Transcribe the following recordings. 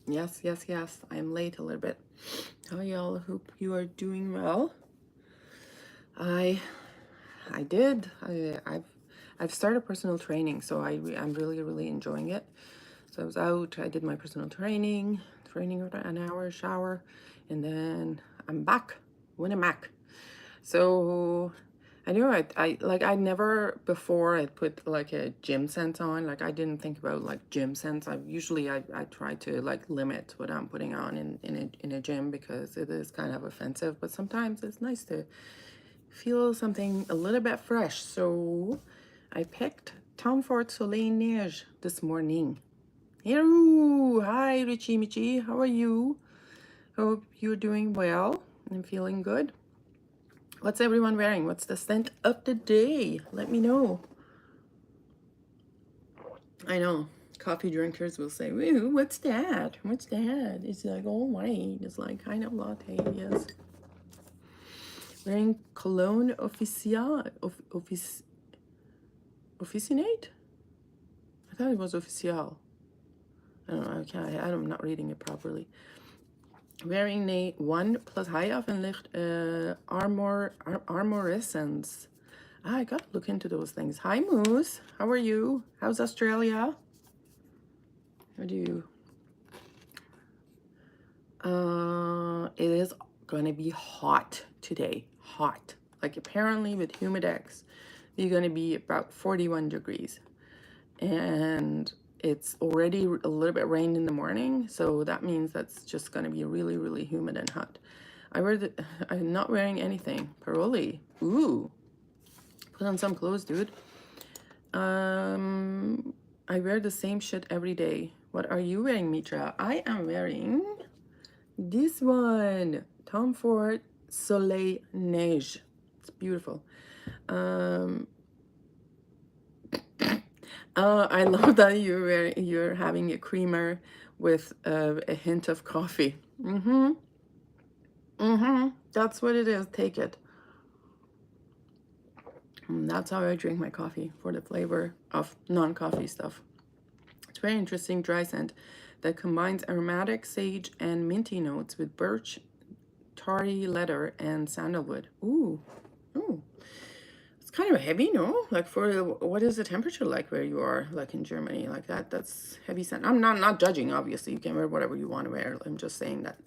Yes, yes, yes. I'm late a little bit. How y'all? Hope you are doing well. I I did. I've started personal training, so I'm really enjoying it. So I was out. I did my personal training for an hour, shower, and then I'm back. When I'm back. So I knew I never before I put like a gym sense on. Like I didn't think about like gym sense. I try to like limit what I'm putting on in a gym because it is kind of offensive. But sometimes it's nice to feel something a little bit fresh. So I picked Tom Ford Soleil Neige this morning. Hello, hi Richie Michi, how are you? Hope you're doing well and feeling good. What's everyone wearing? What's the scent of the day? Let me know. I know coffee drinkers will say, "Woo, what's that? What's that?" It's like all white. It's like kind of latte. Yes. Wearing cologne official. Officinate? I thought it was official. I don't know. I'm not reading it properly. Wearing a 1 plus high Licht armorescence. I gotta look into those things. Hi Moose, how are you? How's Australia? How do you? It is gonna be hot today. Hot. Like apparently with Humidex, you're gonna be about 41 degrees. And it's already a little bit rained in the morning, so that means that's just gonna be really humid and hot. I'm not wearing anything. Paroli. Ooh. Put on some clothes, dude. I wear the same shit every day. What are you wearing, Mitra? I am wearing this one. Tom Ford Soleil Neige. It's beautiful. I love that you're having a creamer with a hint of coffee. That's what it is. Take it. That's how I drink my coffee, for the flavor of non-coffee stuff. It's very interesting dry scent that combines aromatic sage and minty notes with birch, tarry leather, and sandalwood. Ooh, ooh. It's kind of heavy, no? Like what is the temperature like where you are, like in Germany, like that? That's heavy scent. I'm not judging, obviously. You can wear whatever you want to wear. I'm just saying that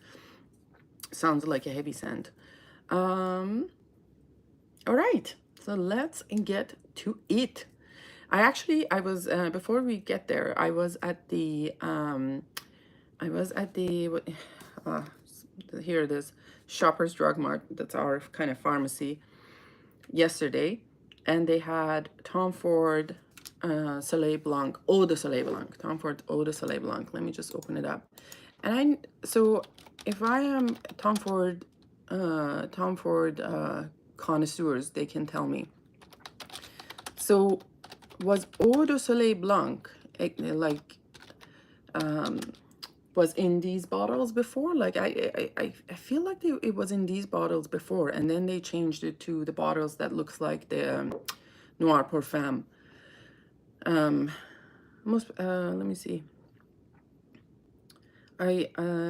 sounds like a heavy scent. All right, so let's get to it. I was before we get there, uh, here it is, Shoppers Drug Mart. That's our kind of pharmacy yesterday, and they had Tom Ford Soleil Blanc, Eau de Soleil Blanc, Tom Ford Eau de Soleil Blanc. Let me just open it up. So if I am Tom Ford connoisseurs, they can tell me. So was Eau de Soleil Blanc was in these bottles before? Like I feel like it was in these bottles before, and then they changed it to the bottles that looks like the Noir Parfum. Let me see. I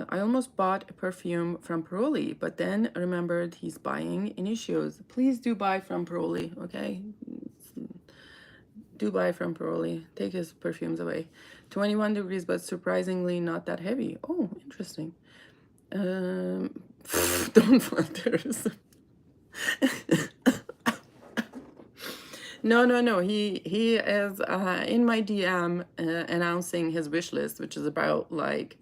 almost bought a perfume from Paroli, but then remembered he's buying Initios. Please do buy from Paroli, okay? Do buy from Paroli. Take his perfumes away. 21 degrees, but surprisingly not that heavy. Oh, interesting. Don't flutters. No. He is in my DM announcing his wish list, which is about like,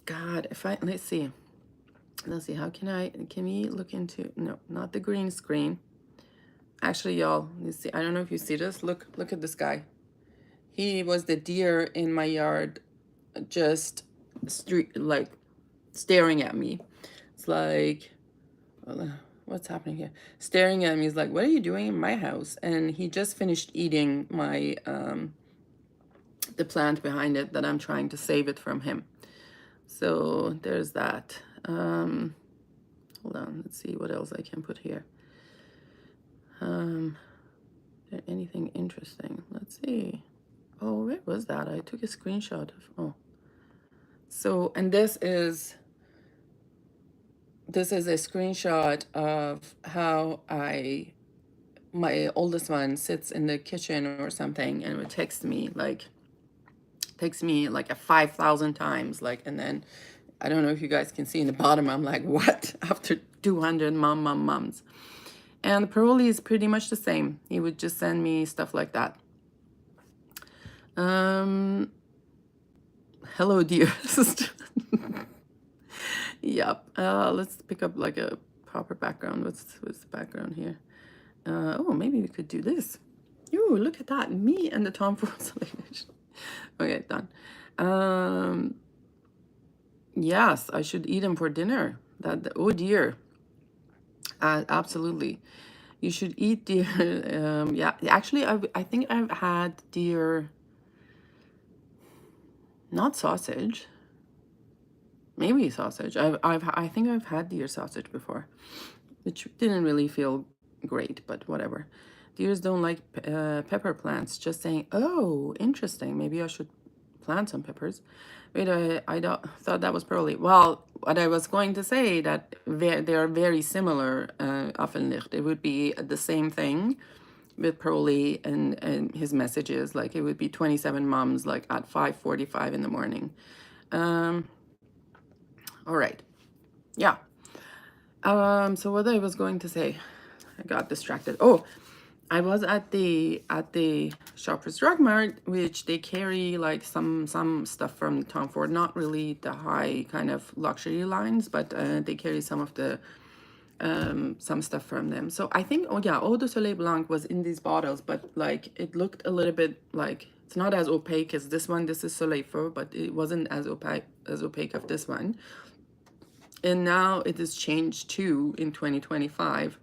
God, let's see. How can we look into, no, not the green screen. Actually, y'all, you see, I don't know if you see this. Look at this guy. He was the deer in my yard, just like staring at me. It's like, what's happening here? Staring at me. He's like, what are you doing in my house? And he just finished eating my the plant behind it that I'm trying to save it from him. So there's that. Hold on, let's see what else I can put here. Anything interesting? Let's see. Oh, where was that? I took a screenshot of, So, and this is a screenshot of how my oldest one sits in the kitchen or something and would text me like a 5,000 times, like, and then I don't know if you guys can see in the bottom, I'm like, what? After 200 mums. And Paroli is pretty much the same. He would just send me stuff like that. Hello, dearest. Yep. Let's pick up like a proper background. What's the background here? Oh, maybe we could do this. Ooh, look at that. Me and the Tom Ford SOLEIL. Okay, done. Yes, I should eat them for dinner. Oh dear. Absolutely. You should eat deer. Yeah, actually, I think I've had deer, not sausage. Maybe sausage. I think I've had deer sausage before, which didn't really feel great, but whatever. Deers don't like pepper plants. Just saying. Oh, interesting. Maybe I should plant some peppers. Wait, I thought that was pearly. Well, what I was going to say that they are very similar. Offenlicht. It would be the same thing with Pearly and his messages. Like it would be 27 mums like at 5:45 in the morning. All right. Yeah. So what I was going to say, I got distracted. Oh, I was at the Shoppers Drug Mart, which they carry like some stuff from Tom Ford, not really the high kind of luxury lines, but they carry some of the some stuff from them. So I think, oh yeah, Eau de Soleil Blanc was in these bottles, but like it looked a little bit like it's not as opaque as this one. This is Soleil Feu, but it wasn't as opaque as this one. And now it is changed to in 2025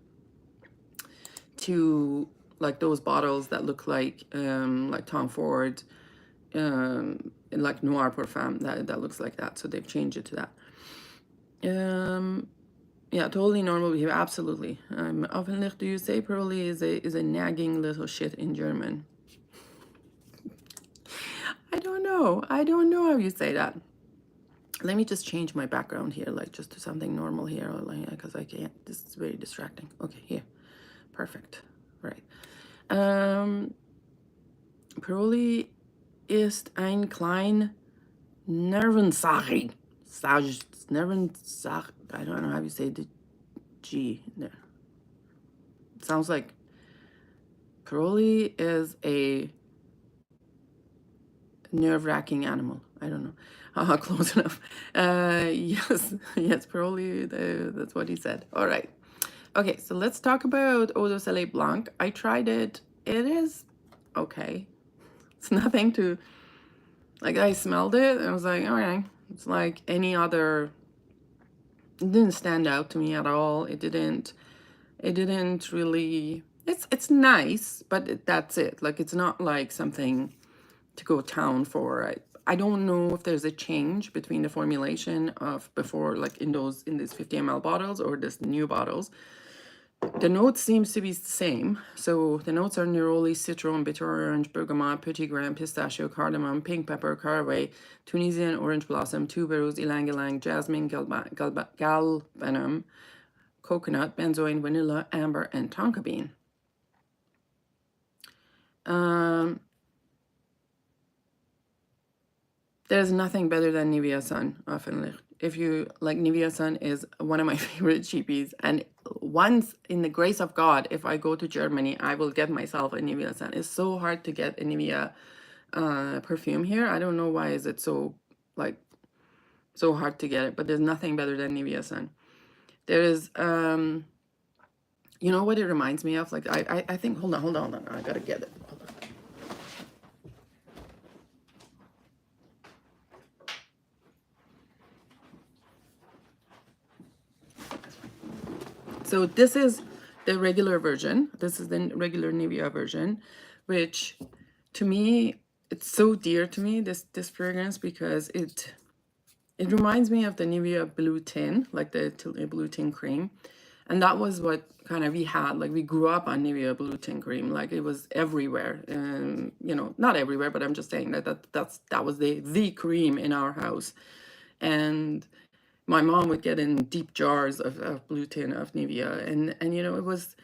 to like those bottles that look like Tom Ford, like Noir Parfum, that looks like that. So they've changed it to that. Yeah, totally normal behavior. Absolutely. Offenlich, do you say Pearly is a nagging little shit in German? I don't know. I don't know how you say that. Let me just change my background here, like just to something normal here, because I can't. This is very distracting. Okay, here. Perfect. Right. Pearly ist ein klein Nervensache. Nervensache. I don't know how you say the G there. It sounds like Pearly is a nerve-wracking animal. I don't know. Close enough. Yes, Pearly, that's what he said. All right. Okay, so let's talk about Eau de Soleil Blanc. I tried it. It is okay. It's nothing to, like, I smelled it and I was like, all right. It's like any other, it didn't stand out to me at all. It didn't really, it's nice, but that's it. Like, it's not like something to go town for. I don't know if there's a change between the formulation of before, like in these 50 ml bottles or this new bottles. The notes seems to be the same. So the notes are neroli, citron, bitter orange, bergamot, petit grain, pistachio, cardamom, pink pepper, caraway, Tunisian orange blossom, tuberose, ylang-ylang, jasmine, galbanum, coconut, benzoin, vanilla, amber, and tonka bean. There's nothing better than Nivea Sun, often. If you like, Nivea Sun is one of my favorite cheapies. And once, in the grace of God, if I go to Germany, I will get myself a Nivea Sun. It's so hard to get a Nivea perfume here. I don't know why is it so, like, so hard to get it. But there's nothing better than Nivea Sun. There is, you know what it reminds me of? Like, I think, hold on. I gotta get it. Hold on. So this is the regular version. This is the regular Nivea version, which to me, it's so dear to me, this fragrance, because it reminds me of the Nivea Blue Tin, like the Blue Tin cream. And that was what kind of we had, like we grew up on Nivea Blue Tin cream, like it was everywhere. You know, not everywhere, but I'm just saying that was the cream in our house. And my mom would get in deep jars of blue tin of Nivea, and you know, it was,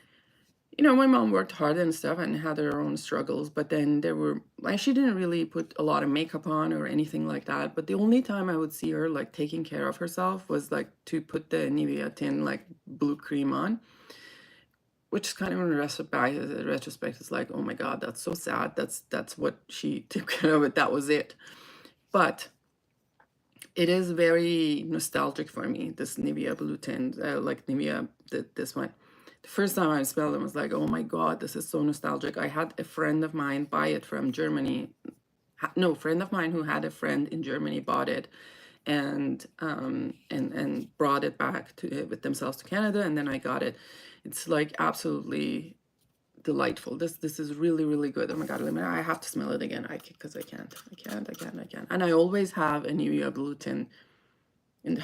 you know, my mom worked hard and stuff and had her own struggles, but then there were, like, she didn't really put a lot of makeup on or anything like that. But the only time I would see her like taking care of herself was like to put the Nivea tin like blue cream on, which is kind of in retrospect, it's like, oh my God, that's so sad. That's what she took care of it. That was it. But it is very nostalgic for me, this Nivea blue tint, like Nivea, this one. The first time I smelled it, I was like, oh my God, this is so nostalgic. I had a friend of mine buy it from Germany. No, friend of mine who had a friend in Germany bought it and brought it back to with themselves to Canada, and then I got it. It's like absolutely delightful. This is really, really good. Oh my God, I have to smell it again. Because I can't. And I always have a Nivea blue tint. And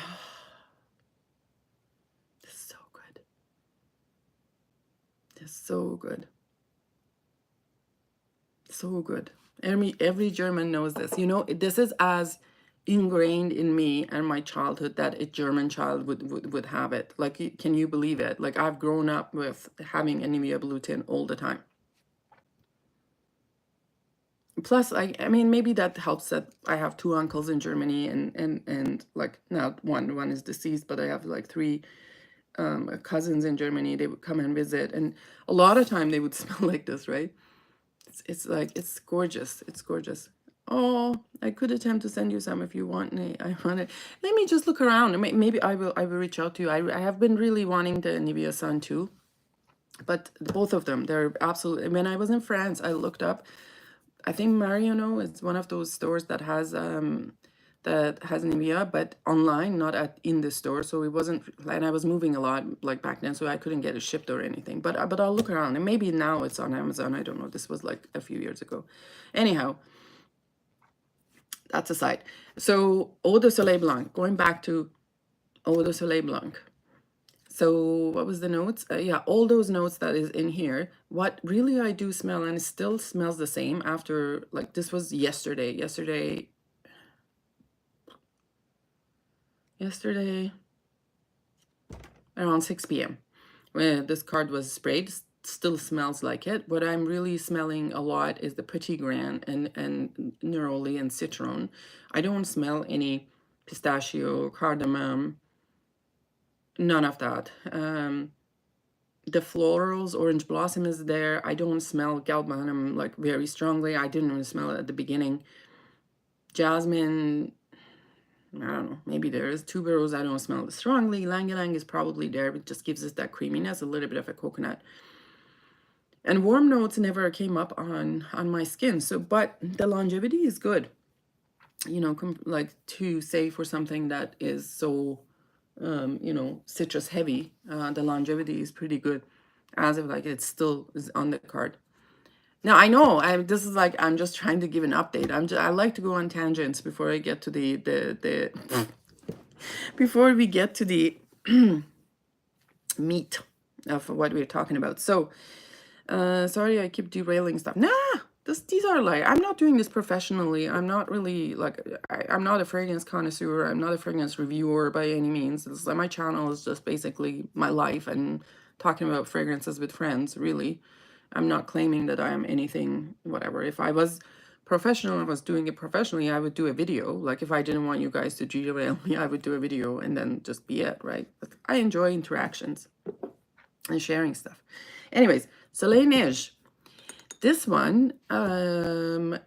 this is so good. This is so good. So good. Every German knows this. You know, this is as ingrained in me and my childhood that a German child would have it. Like, can you believe it? Like, I've grown up with having a Nivea blue tint all the time. Plus, I mean, maybe that helps that I have two uncles in Germany, and like, now one is deceased, but I have like three cousins in Germany. They would come and visit, and a lot of time they would smell like this, right? It's like, it's gorgeous. It's gorgeous. Oh, I could attempt to send you some if you want. I want it. Let me just look around. Maybe I will reach out to you. I have been really wanting the Nivea Sun too, but both of them, they're absolutely. When I was in France, I looked up. I think Marionneau is one of those stores that has Nivea, but online, not in the store. So it wasn't, and I was moving a lot like back then, so I couldn't get it shipped or anything. But I'll look around, and maybe now it's on Amazon. I don't know. This was like a few years ago. Anyhow, that's aside. So Eau de Soleil Blanc. Going back to Eau de Soleil Blanc. So what was the notes? Yeah, all those notes that is in here. What really I do smell, and it still smells the same after, like, this was yesterday. Yesterday around 6 p.m. when this card was sprayed. Still smells like it. What I'm really smelling a lot is the Petit Grain and neroli and citron. I don't smell any pistachio, cardamom, none of that. The florals, orange blossom is there. I don't smell galbanum like very strongly. I didn't even smell it at the beginning. Jasmine, I don't know, maybe there is. Tuberose, I don't smell it strongly. Ylang-ylang is probably there, but just gives us that creaminess, a little bit of a coconut. And warm notes never came up on my skin. So, but the longevity is good. You know, like, to say for something that is so, you know, citrus heavy, the longevity is pretty good. As if like it still is on the card. Now I know this is like, I'm just trying to give an update. I like to go on tangents before I get to the before we get to the meat of what we're talking about. So sorry, I keep derailing stuff. Nah, these are like, I'm not doing this professionally. I'm not really like, I'm not a fragrance connoisseur. I'm not a fragrance reviewer by any means. It's like, my channel is just basically my life and talking about fragrances with friends, really. I'm not claiming that I am anything, whatever. If I was professional, I was doing it professionally, I would do a video. Like, if I didn't want you guys to derail me, I would do a video and then just be it, right? But I enjoy interactions and sharing stuff. Anyways, Soleil Neige. This one, it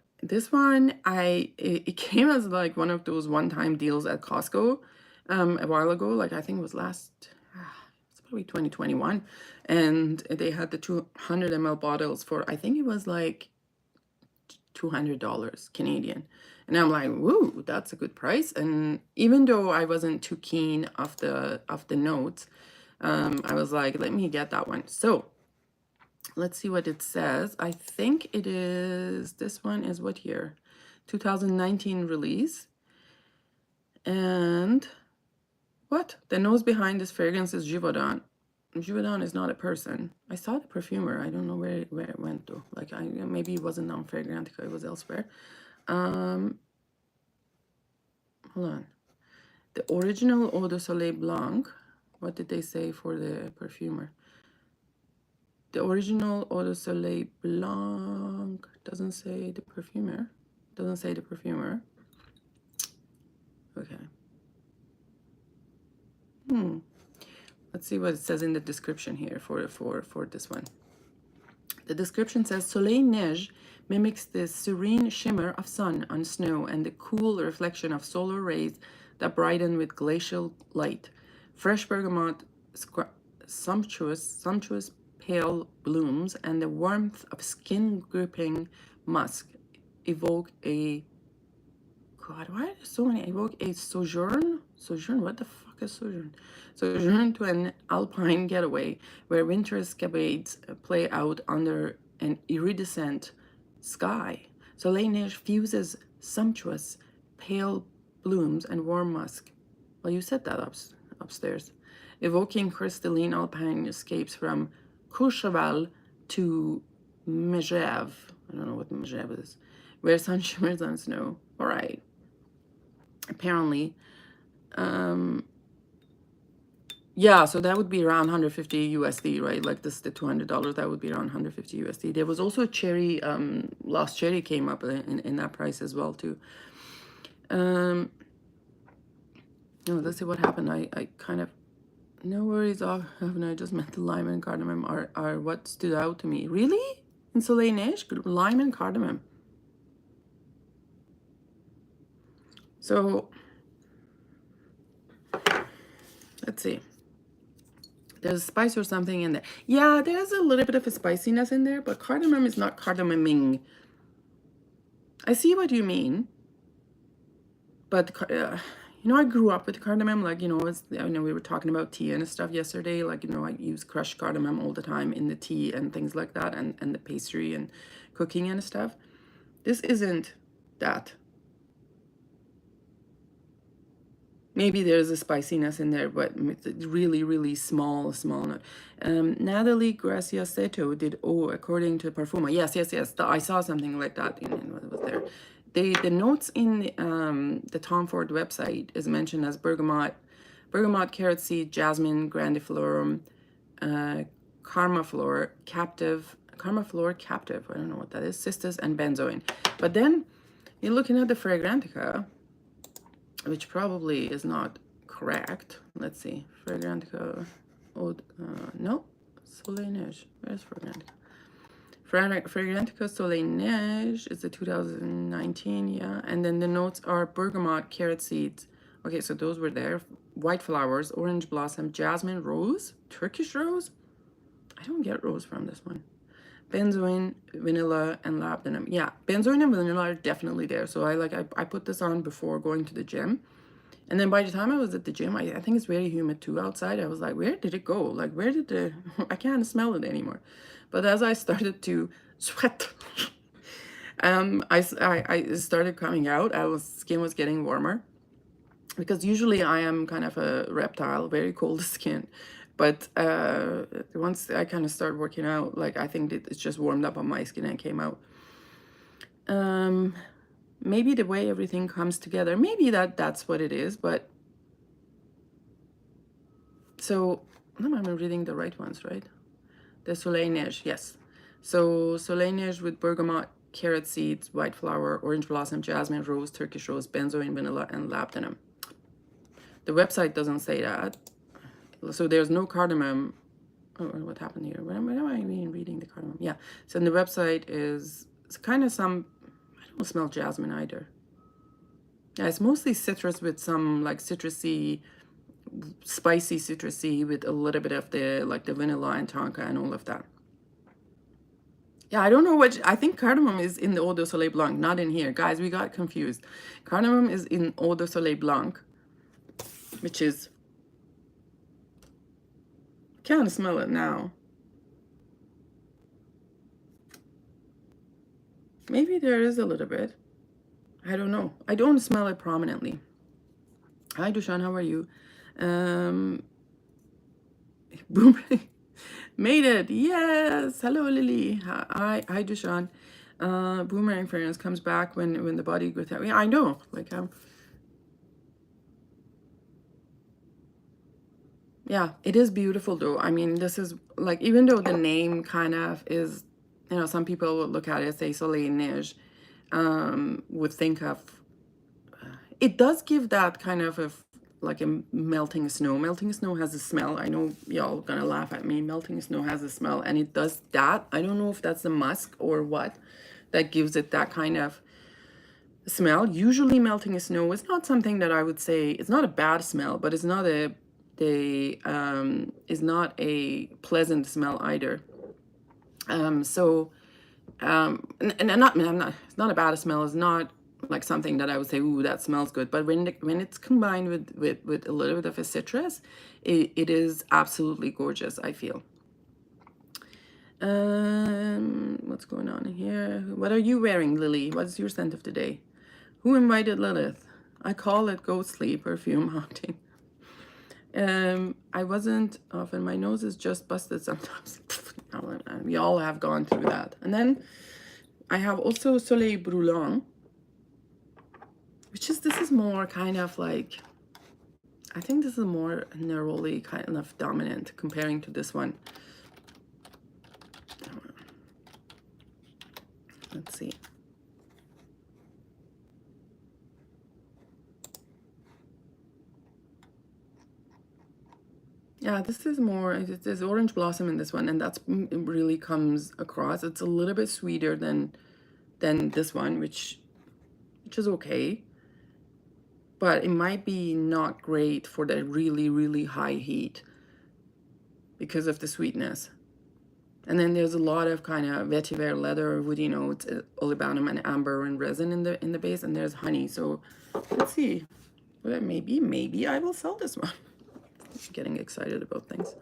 came as like one of those one-time deals at Costco a while ago. Like, I think it was it's probably 2021. And they had the 200 ml bottles for, I think it was like $200 Canadian. And I'm like, woo, that's a good price. And even though I wasn't too keen of the notes, I was like, let me get that one. So let's see what it says. I think it is, this one is what year? 2019 release. And what? The nose behind this fragrance is Givaudan. Givaudan is not a person. I saw the perfumer. I don't know where it went to. Like, maybe it wasn't on Fragrantica, it was elsewhere. Hold on. The original Eau de Soleil Blanc. What did they say for the perfumer? The original Eau de Soleil Blanc doesn't say the perfumer. Doesn't say the perfumer. Okay. Let's see what it says in the description here for this one. The description says Soleil Neige mimics the serene shimmer of sun on snow and the cool reflection of solar rays that brighten with glacial light. Fresh bergamot, sumptuous pale blooms, and the warmth of skin-gripping musk evoke a... God, why are there so many? Evoke a sojourn? Sojourn? What the fuck is sojourn? Sojourn to an alpine getaway where winter escapades play out under an iridescent sky. Soleil Neige fuses sumptuous pale blooms and warm musk. Well, you said that upstairs. Evoking crystalline alpine escapes from Courchevel to Megève. I don't know what Megève is. Where sun shimmers on snow. All right. Apparently, yeah, so that would be around 150 USD, right? Like this, the $200, that would be around 150 USD. There was also cherry, Lost Cherry came up in that price as well too. No, let's see what happened. I kind of, no worries off. I just meant the lime and cardamom are what stood out to me. Really? In Soleil Neige? Lime and cardamom. So, let's see. There's spice or something in there. Yeah, there's a little bit of a spiciness in there, but cardamom is not cardamoming. I see what you mean. But, you know, I grew up with cardamom. Like, you know, I know we were talking about tea and stuff yesterday. Like, you know, I use crushed cardamom all the time in the tea and things like that, and the pastry and cooking and stuff. This isn't that. Maybe there's a spiciness in there, but it's really, really small note. Natalie Graciaseto did according to Parfuma. Yes. I saw something like that in what was there. The notes in the Tom Ford website is mentioned as bergamot, carrot seed, jasmine, grandiflorum, Karmaflor captive. I don't know what that is. Cistus and benzoin. But then you're looking at the Fragrantica, which probably is not correct. Let's see. Fragrantica. No. Soleil Neige. Where's Fragrantica? Fragrantica Soleil Neige is the 2019, yeah. And then the notes are bergamot, carrot seeds. Okay, so those were there. White flowers, orange blossom, jasmine, rose, Turkish rose. I don't get rose from this one. Benzoin, vanilla, and labdanum. Yeah, benzoin and vanilla are definitely there. So I put this on before going to the gym. And then by the time I was at the gym, I think it's very humid too outside. I was like, where did it go? Like, where did the... I can't smell it anymore. But as I started to sweat, I started coming out. Skin was getting warmer. Because usually I am kind of a reptile, very cold skin. But once I kind of start working out, like I think it's just warmed up on my skin and came out. Maybe the way everything comes together, maybe that's what it is. But so I'm reading the right ones, right? The Soleil Neige, yes. So Soleil Neige with bergamot, carrot seeds, white flower, orange blossom, jasmine, rose, Turkish rose, benzoin, vanilla, and labdanum. The website doesn't say that. So there's no cardamom. Oh, what happened here? When am I even reading the cardamom? Yeah. So the website is, it's kind of some, I don't smell jasmine either. Yeah, it's mostly citrus with some like citrusy, spicy citrusy with a little bit of the like the vanilla and tonka and all of that. Yeah, I don't know what, I think cardamom is in the Eau de Soleil Blanc, not in here. Guys, we got confused. Cardamom is in Eau de Soleil Blanc, which is, can't smell it now. Maybe there is a little bit. I don't know. I don't smell it prominently. Hi, Dushan. How are you? Boomerang made it. Yes. Hello, Lily. Hi, Dushan. Boomerang fragrance comes back when the body goes out. Yeah, I know. Like Yeah, it is beautiful though. I mean, this is like, even though the name kind of is, you know, some people would look at it and say Soleil Neige, would think of, it does give that kind of a, like a melting snow. Melting snow has a smell. I know y'all gonna laugh at me. Melting snow has a smell, and it does that. I don't know if that's the musk or what that gives it that kind of smell. Usually melting snow is not something that I would say, it's not a bad smell, but it's not a, is not a pleasant smell either. So and not, I'm not, it's not a bad smell. It's not like something that I would say, ooh, that smells good. But when it's combined with a little bit of a citrus, it is absolutely gorgeous, I feel. What's going on here? What are you wearing, Lily? What's your scent of the day? Who invited Lilith? I call it ghostly perfume haunting. I wasn't often. My nose is just busted sometimes. We all have gone through that. And then I have also Soleil Brûlant, which is, this is more kind of like, I think this is more neroli kind of dominant comparing to this one. Let's see. Yeah, this is more, there's orange blossom in this one, and that's, it really comes across. It's a little bit sweeter than this one, which is okay. But it might be not great for the really, really high heat because of the sweetness. And then there's a lot of kind of vetiver, leather, woody notes, olibanum and amber and resin in the base, and there's honey. So let's see. Well, maybe I will sell this one. I'm getting excited about things.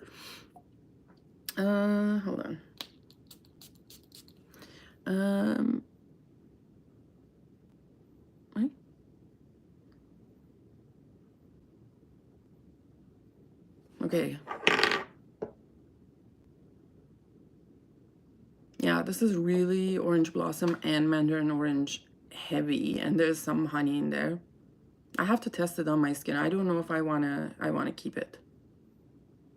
Hold on. Right? Okay. Yeah, this is really orange blossom and mandarin orange heavy, and there's some honey in there. I have to test it on my skin. I don't know if I wanna keep it.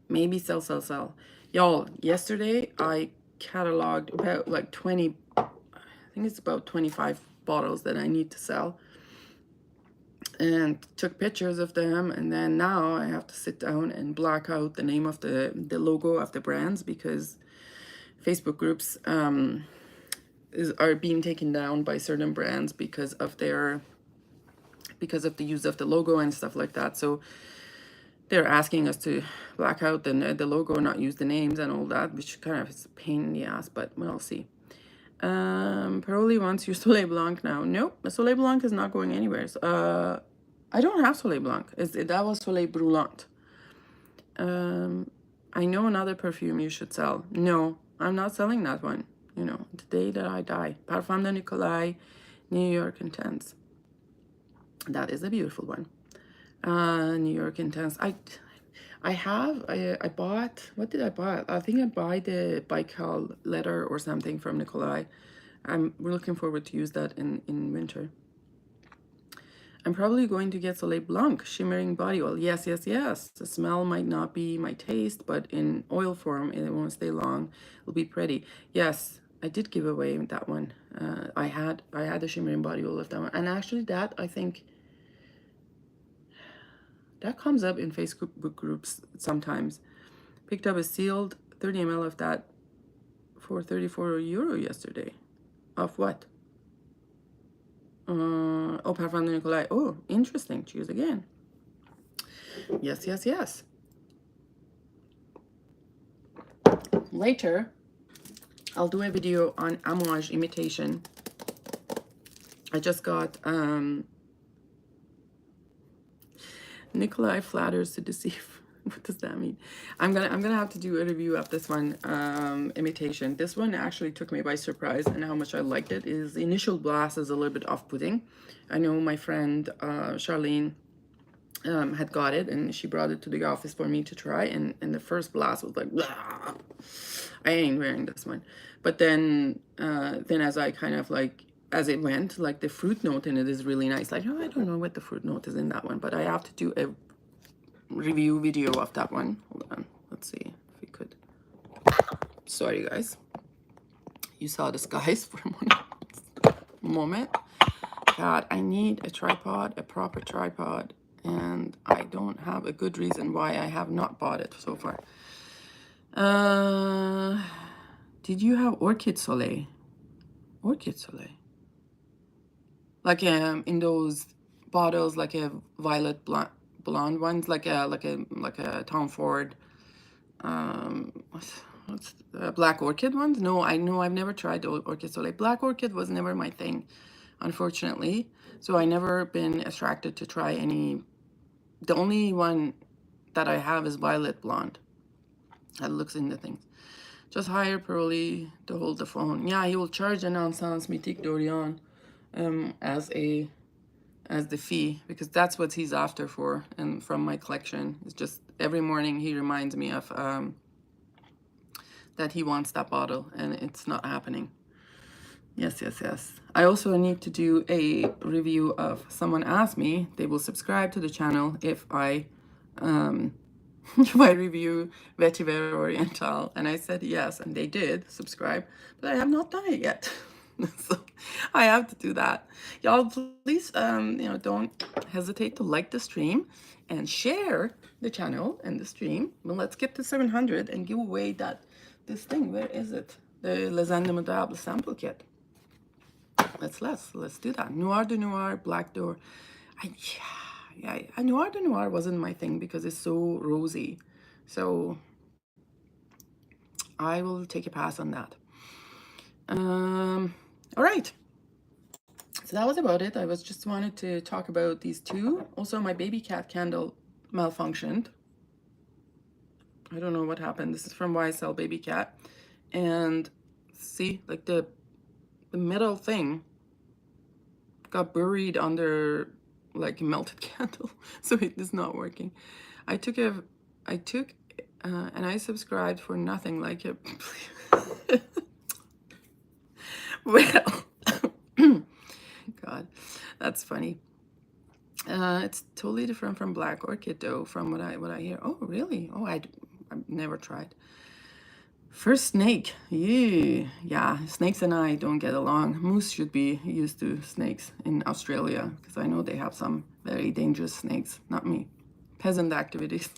Maybe sell. Y'all, yesterday I cataloged about like 20, I think it's about 25 bottles that I need to sell, and took pictures of them, and then now I have to sit down and black out the name of the logo of the brands, because Facebook groups are being taken down by certain brands because of the use of the logo and stuff like that. So they're asking us to black out the logo, not use the names and all that, which kind of is a pain in the ass, but we'll see. Paroli wants your Soleil Blanc now. Nope, the Soleil Blanc is not going anywhere. So, I don't have Soleil Blanc. That was Soleil Brûlant. I know another perfume you should sell. No, I'm not selling that one. You know, the day that I die. Parfum de Nicolai, New York Intense. That is a beautiful one. New York Intense. I bought, what did I buy? I think I buy the Baikal letter or something from Nikolai. We're looking forward to use that in winter. I'm probably going to get Soleil Blanc shimmering body oil. Yes. The smell might not be my taste, but in oil form, it won't stay long. It'll be pretty. Yes, I did give away that one. I had the shimmering body oil of that one, and actually that, I think, that comes up in Facebook groups sometimes. Picked up a sealed 30 ml of that for €34 yesterday. Of what? Oh, Parfum de Nicolai. Oh, interesting. Choose again. Yes. Later, I'll do a video on Amouage imitation. I just got Nicolai flatters to deceive. What does that mean? I'm gonna have to do a review of this one, imitation. This one actually took me by surprise, and how much I liked it. Is the initial blast is a little bit off-putting. I know my friend Charlene had got it, and she brought it to the office for me to try, and the first blast was like, blah, I ain't wearing this one. But then as I kind of like, as it went, like the fruit note in it is really nice. Like, oh, I don't know what the fruit note is in that one, but I have to do a review video of that one. Hold on, let's see if we could. Sorry guys, you saw the skies for a moment. God, I need a tripod, a proper tripod, and I don't have a good reason why I have not bought it so far. Did you have Orchid Soleil? Orchid Soleil? Like in those bottles, like a violet blonde ones, like a Tom Ford. What's Black Orchid ones? No, I know I've never tried the Orchid Soleil. Black Orchid was never my thing, unfortunately. So I never been attracted to try any. The only one that I have is Violet Blonde. That looks in the things. Just hire Pearly to hold the phone. Yeah, he will charge an Encens Mythique d'Orient as the fee, because that's what he's after for. And from my collection, it's just every morning he reminds me of that he wants that bottle, and it's not happening. Yes. I also need to do a review of, someone asked me, they will subscribe to the channel if I if I review Vetiver Oriental, and I said yes, and they did subscribe, but I have not done it yet. So I have to do that. Y'all, please, don't hesitate to like the stream and share the channel and the stream. Well, let's get to 700 and give away this thing. Where is it? The Les Indomptables sample kit. Let's do that. Noir de Noir, Black Door. Noir de Noir wasn't my thing because it's so rosy. So I will take a pass on that. All right. So that was about it. I just wanted to talk about these two. Also, my baby cat candle malfunctioned. I don't know what happened. This is from YSL Baby Cat. And see, like the metal thing got buried under like a melted candle, so it is not working. I took and I subscribed for nothing, like it. Well, God, that's funny. It's totally different from Black Orchid though, from what I hear. Oh really? Oh, I've never tried. First snake. Yeah, snakes and I don't get along. Moose should be used to snakes in Australia, because I know they have some very dangerous snakes. Not me. Peasant activities.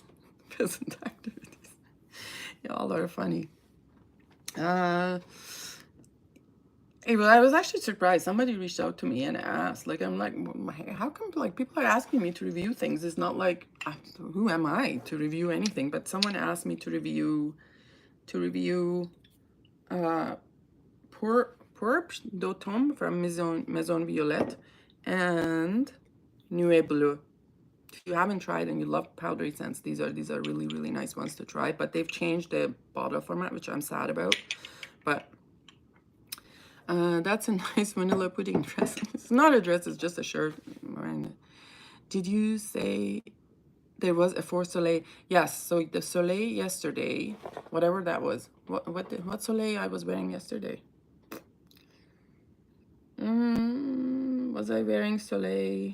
Peasant activities. Y'all are funny. Well, I was actually surprised. Somebody reached out to me and asked, like, I'm like, how come, like, people are asking me to review things? It's not like, who am I to review anything? But someone asked me to review Pourpre d'Automne from Maison Violette and Nuit Bleue. If you haven't tried and you love powdery scents, these are really, really nice ones to try. But they've changed the bottle format, which I'm sad about. But that's a nice vanilla pudding dress. It's not a dress, it's just a shirt. Did you say there was a for Soleil? Yes, so the Soleil yesterday, whatever that was. What Soleil I was wearing yesterday? Was I wearing Soleil?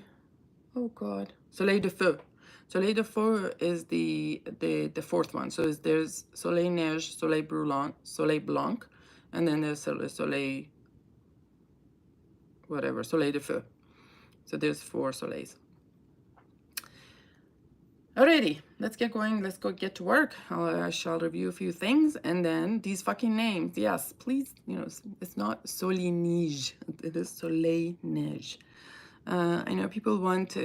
Oh God, Soleil de Feu. Soleil de Feu is the fourth one. So there's Soleil Neige, Soleil Blanc, and then there's Soleil whatever, Soleil de Feu. So there's 4 Soleils. Alrighty, let's get going. Let's go get to work. I shall review a few things, and then these fucking names. Yes, please, it's not Soleil Neige. It is Soleil Neige. I know people want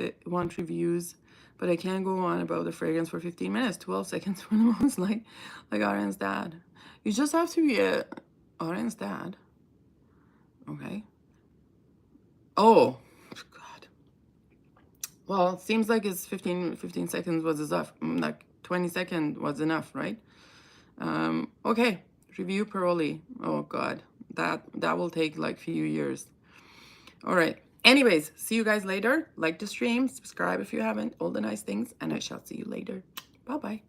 reviews, but I can't go on about the fragrance for 15 minutes, 12 seconds for the most, like Aren's dad. You just have to be Aren's dad. Okay. Oh, God. Well, it seems like it's 15 seconds was enough. Like 20 seconds was enough, right? Okay. Review Paroli. Oh, God. That will take like a few years. All right. Anyways, see you guys later. Like the stream. Subscribe if you haven't. All the nice things. And I shall see you later. Bye-bye.